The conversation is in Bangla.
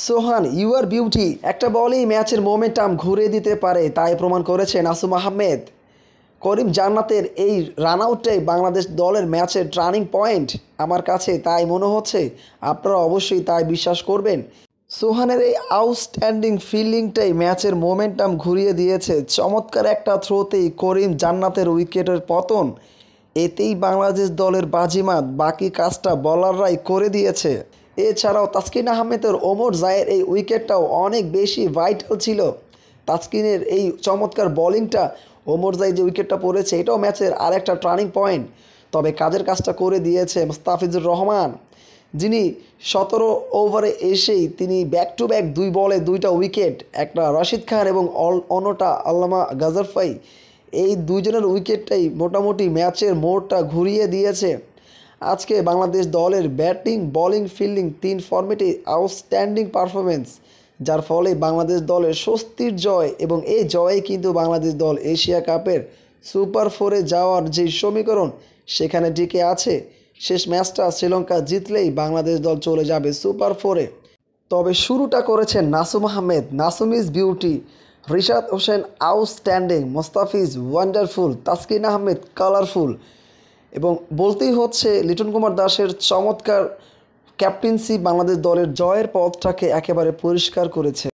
সোহান ইউ আর বিউটি একটা বলেই ম্যাচের মোমেন্টাম ঘুরে দিতে পারে, তাই প্রমাণ করেছে নাসুম আহমেদ। করিম জান্নাতের এই রান আউটটাই বাংলাদেশ দলের ম্যাচের টার্নিং পয়েন্ট আমার কাছে তাই মনে হচ্ছে। আপনারা অবশ্যই তাই বিশ্বাস করবেন। সোহানের এই আউটস্ট্যান্ডিং ফিল্ডিংটাই ম্যাচের মোমেন্টাম ঘুরিয়ে দিয়েছে। চমৎকার একটা থ্রোতেই করিম জান্নাতের উইকেটের পতন, এতেই বাংলাদেশ দলের বাজিমাত। বাকি কাজটা বলাররাই করে দিয়েছে। এছাড়াও তাসকিন আহমেদের ওমর জায়ের এই উইকেটটাও অনেক বেশি ভাইটাল ছিল। তাসকিনের এই চমৎকার বোলিংটা, ওমর জাই যে উইকেটটা পড়েছে এটাও ম্যাচের আরেকটা টার্নিং পয়েন্ট। তবে কাজের কাজটা করে দিয়েছে মুস্তাফিজুর রহমান, যিনি 17 ওভারে এসেই তিনি ব্যাক টু ব্যাক 2 বলে 2টা উইকেট, একটা রশিদ খান এবং অন্যটা আল্লামা গাজারফাই, এই দুইজনের উইকেটটাই মোটামুটি ম্যাচের মোড়টা ঘুরিয়ে দিয়েছে। আজকে বাংলাদেশ দলের ব্যাটিং, বোলিং, ফিল্ডিং 3 ফর্মেটে আউটস্ট্যান্ডিং পারফরমেন্স, যার ফলে বাংলাদেশ দলের স্বস্তির জয়, এবং এই জয়ে কিন্তু বাংলাদেশ দল এশিয়া কাপের সুপার 4-এ যাওয়ার যে সমীকরণ সেখানে টিকে আছে। শেষ ম্যাচটা শ্রীলঙ্কা জিতলেই বাংলাদেশ দল চলে যাবে সুপার 4-এ। তবে শুরুটা করেছেন Nasum Ahmed, Nasum is beauty, Rishad Hossain outstanding, Mustafiz wonderful, Taskin Ahmed colourful, এবং বলতেই হচ্ছে লিটন কুমার দাসের চমৎকার ক্যাপ্টেন্সি বাংলাদেশ দলের জয়ের পথটাকে একেবারে পরিষ্কার করেছে।